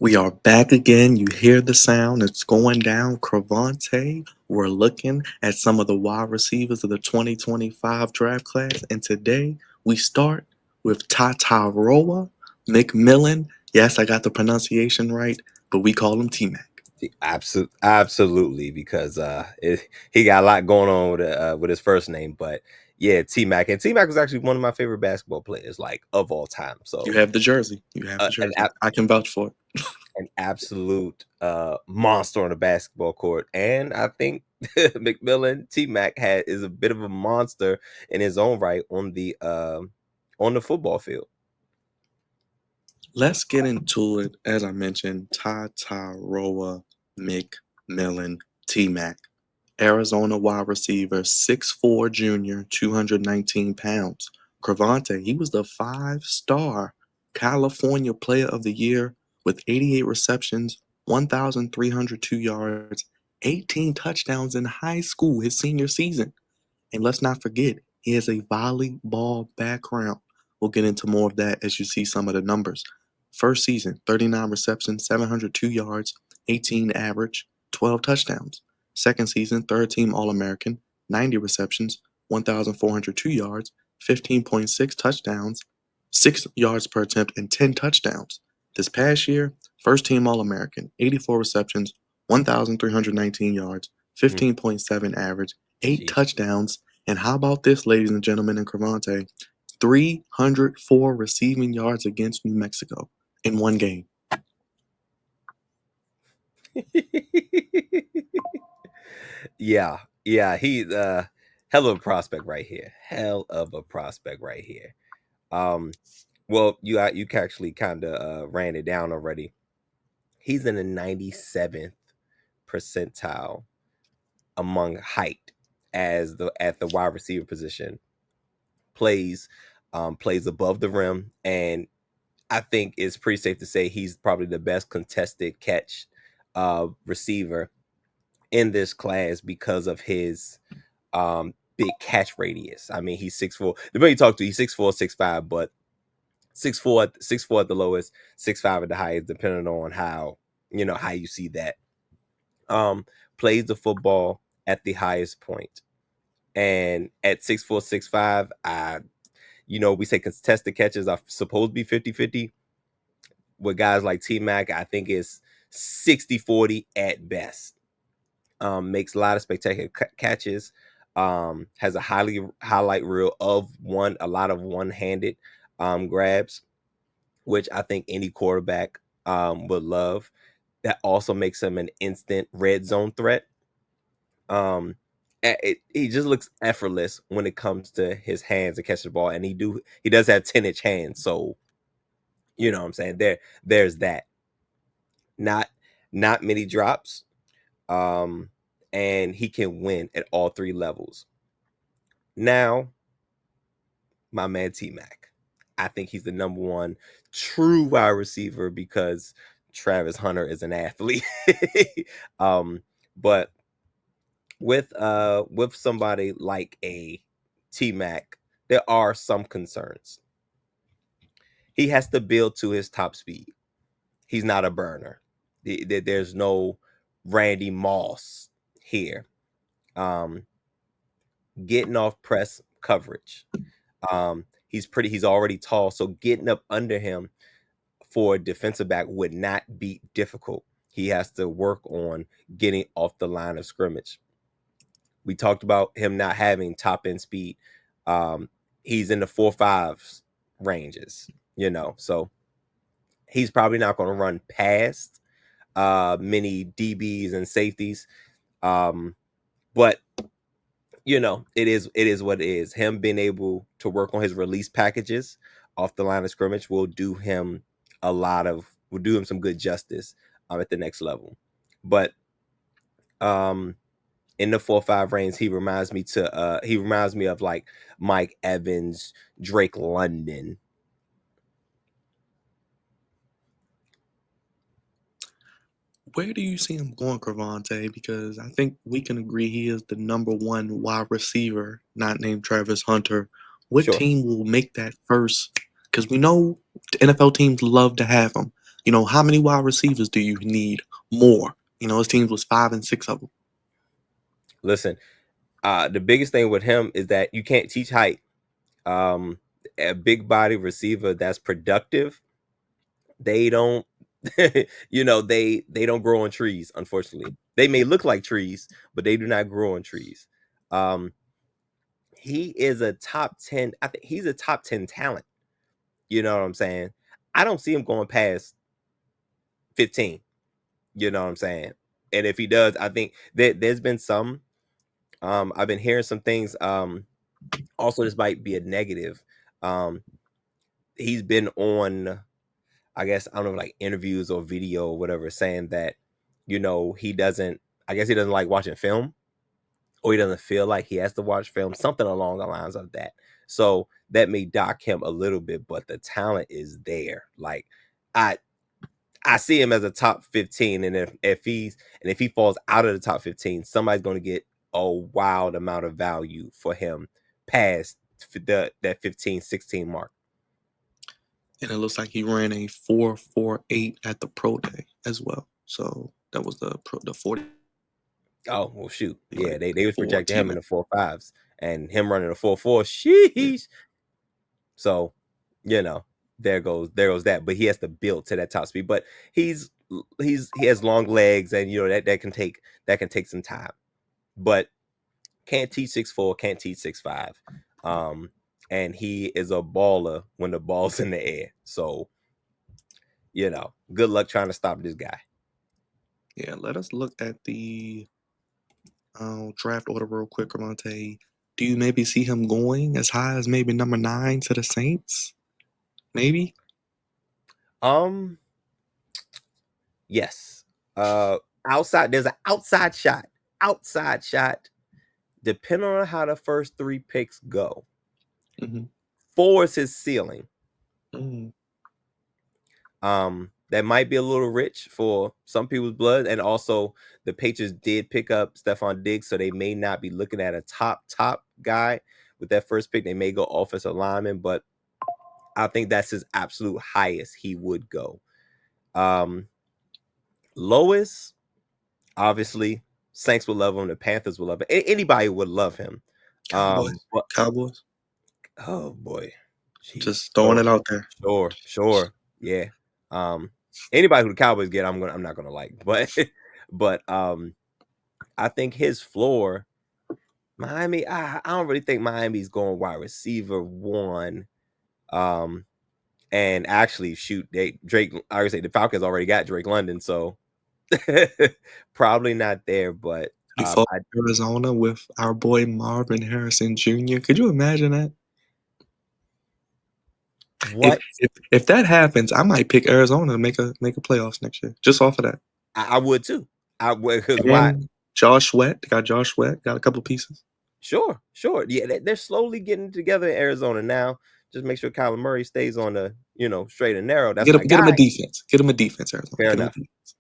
We are back again. You hear the sound. It's going down. Cravante. We're looking at some of the wide receivers of the 2025 draft class. And today we start with Tatairoa McMillan. Yes, I got the pronunciation right, but we call him T-Mac. Absolutely, because he got a lot going on with his first name, but yeah, T Mac, and T Mac was actually one of my favorite basketball players, like of all time. You So have the jersey. You have the an jersey. I can vouch for it. an absolute monster on the basketball court, and I think McMillan T Mac is a bit of a monster in his own right on the football field. Let's get into it. As I mentioned, Tatairoa McMillan T-Mac. Arizona wide receiver, 6'4 junior, 219 pounds. Cravante, he was the five-star California Player of the Year with 88 receptions, 1,302 yards, 18 touchdowns in high school his senior season. And let's not forget, he has a volleyball background. We'll get into more of that as you see some of the numbers. First season, 39 receptions, 702 yards, 18 average, 12 touchdowns. Second season, third team All American, 90 receptions, 1,402 yards, 15.6 touchdowns, 6 yards per attempt, and 10 touchdowns. This past year, first team All American, 84 receptions, 1,319 yards, Mm, 15.7 average, 8 gee. touchdowns, and how about this, ladies and gentlemen, in Cravante? 304 receiving yards against New Mexico in one game. Yeah, yeah, he's hell of a prospect right here. Hell of a prospect right here. Um, well, you actually kind of ran it down already. He's in the 97th percentile among height as the at the wide receiver position. Plays plays above the rim, and I think it's pretty safe to say he's probably the best contested catch receiver in this class because of his big catch radius. I mean, he's 6'4". The way you talk to, he's 6'4", 6'5", but 6'4", at the lowest, 6'5" at the highest, depending on how you see that. Um, Plays the football at the highest point. And at 6'4", 6'5", we say contested catches are supposed to be 50-50. With guys like T-Mac, I think it's 60-40 at best. Makes a lot of spectacular catches. Has a highlight reel of a lot of one-handed grabs, which I think any quarterback would love. That also makes him an instant red zone threat. He just looks effortless when it comes to his hands to catch the ball, and he does have 10-inch hands, so you know what I'm saying. There's that. Not not many drops. Um, and he can win at all three levels. Now, my man T Mac. I think he's the number one true wide receiver because Travis Hunter is an athlete. um, but with somebody like a T Mac, there are some concerns. He has to build to his top speed. He's not a burner. There's no Randy Moss here. Um, Getting off press coverage. He's already tall, so getting up under him for a defensive back would not be difficult. He has to work on getting off the line of scrimmage. We talked about him not having top end speed. Um, he's in the 4.5s ranges, so he's probably not going to run past many DBs and safeties. But it is what it is. Him being able to work on his release packages off the line of scrimmage will do him some good justice at the next level. But in the 4.5 range, he reminds me of like Mike Evans, Drake London. Where do you see him going, Cravante? Because I think we can agree he is the number one wide receiver, not named Travis Hunter. What Sure. team will make that first? Because we know the NFL teams love to have him. How many wide receivers do you need more? His teams was 5 and 6 of them. Listen, the biggest thing with him is that you can't teach height. A big body receiver that's productive, they don't they don't grow on trees, unfortunately. They may look like trees, but they do not grow on trees. um he is a top 10, I think he's a top 10 talent. You know what I'm saying? I don't see him going past 15. You know what I'm saying? And if he does, I think that there's been some I've been hearing some things. Also, this might be a negative. um he's been on, I guess, I don't know, like interviews or video or whatever, saying that, he doesn't, I guess he doesn't like watching film, or he doesn't feel like he has to watch film, something along the lines of that. So that may dock him a little bit, but the talent is there. Like, I I see him as a top 15, and if he falls out of the top 15, somebody's going to get a wild amount of value for him past that 15-16 mark. And it looks like he ran a 4.48 at the pro day as well. So that was the 40. Oh, well, shoot. Yeah, Like they was for projecting him in T-Mac. the 4.5s, and him running a 4.4. Sheesh. So, you know, there goes that. But he has to build to that top speed. But he has long legs, and that can take some time. But can't teach 6'4", can't teach 6'5". And he is a baller when the ball's in the air. So, good luck trying to stop this guy. Yeah, let us look at the draft order real quick, Ramonte. Do you maybe see him going as high as maybe number 9 to the Saints? Maybe? Um, yes. There's an outside shot. Outside shot. Depending on how the first 3 picks go. Mm-hmm. 4 is his ceiling. Mm-hmm. That might be a little rich for some people's blood, and also the Patriots did pick up Stephon Diggs, so they may not be looking at a top guy with that first pick. They may go offensive lineman, but I think that's his absolute highest he would go. Lowest, obviously, Saints would love him. The Panthers would love him. Anybody would love him. Cowboys. But Cowboys. oh boy, jeez, Just throwing it out there. sure, yeah. Anybody who the Cowboys get, I'm not gonna like, but I think his floor, Miami. I don't really think Miami's going wide receiver 1. And actually, shoot, Drake. I would say the Falcons already got Drake London, so probably not there. But You fought Arizona with our boy Marvin Harrison Jr. Could you imagine that? If what if that happens, I might pick Arizona to make a playoffs next year, just off of that. I would too. I would, because why? And Josh Sweat, they got Josh Sweat, got a couple pieces. Sure. Yeah, they're slowly getting together in Arizona now. Just make sure Kyler Murray stays on the straight and narrow. That's my Get him a guy. defense. Get him a defense, Arizona. Fair Get him a enough. defense.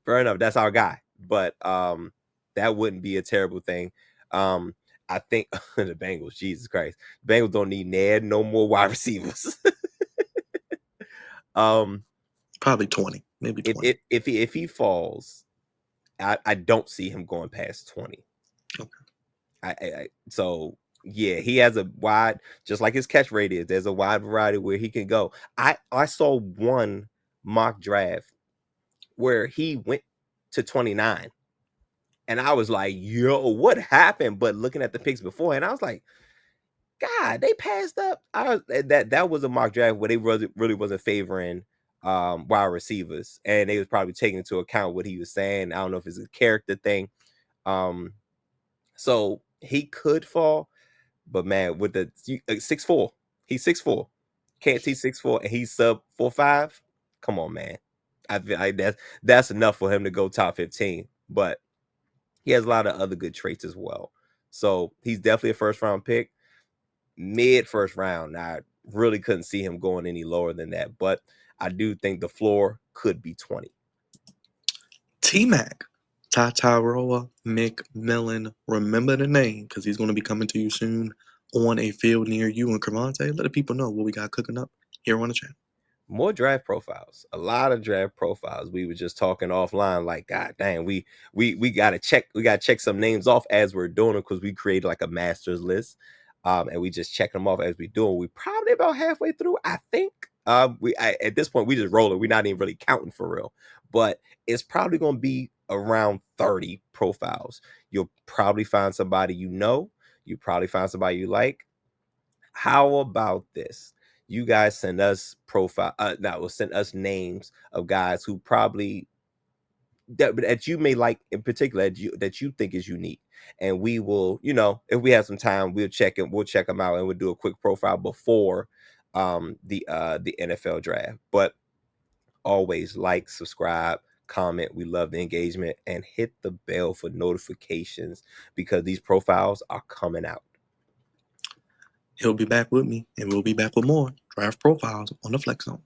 Fair enough. That's our guy. But that wouldn't be a terrible thing. I think the Bengals, Jesus Christ, Bengals don't need no more wide receivers. Probably 20, maybe 20. If he falls, I don't see him going past 20. Okay. So yeah, he has a wide, just like his catch rate is. There's a wide variety where he can go. I saw one mock draft where he went to 29, and I was like, "Yo, what happened?" But looking at the picks before, and I was like, "God, they passed up." That was a mock draft where they really wasn't favoring wide receivers, and they was probably taking into account what he was saying. I don't know if it's a character thing. So he could fall. But man, with the 6'4", he's 6'4", can't teach 6'4", and he's sub 4'5". Come on, man. I feel like that's enough for him to go top 15. But he has a lot of other good traits as well. So he's definitely a first round pick. Mid first round, I really couldn't see him going any lower than that. But I do think the floor could be 20. T-Mac. Tetairoa McMillan. Remember the name, because he's going to be coming to you soon on a field near you in Cravante. Let the people know what we got cooking up here on the channel. More draft profiles, a lot of draft profiles. We were just talking offline, like, God dang, we gotta check some names off as we're doing it, because we created like a masters list, and we just check them off as we do it. We probably about halfway through, I think. At this point we just roll it. We're not even really counting for real, but it's probably gonna be around 30 profiles. You'll probably find somebody you know. You probably find somebody you like. How about this? You guys send us that will send us names of guys who probably that you may like in particular, that you think is unique, and we will, if we have some time, we'll check them out, and we'll do a quick profile before the NFL draft. But always like, subscribe, comment. We love the engagement, and hit the bell for notifications, because these profiles are coming out. He'll be back with me, and we'll be back with more draft profiles on the Flex Zone.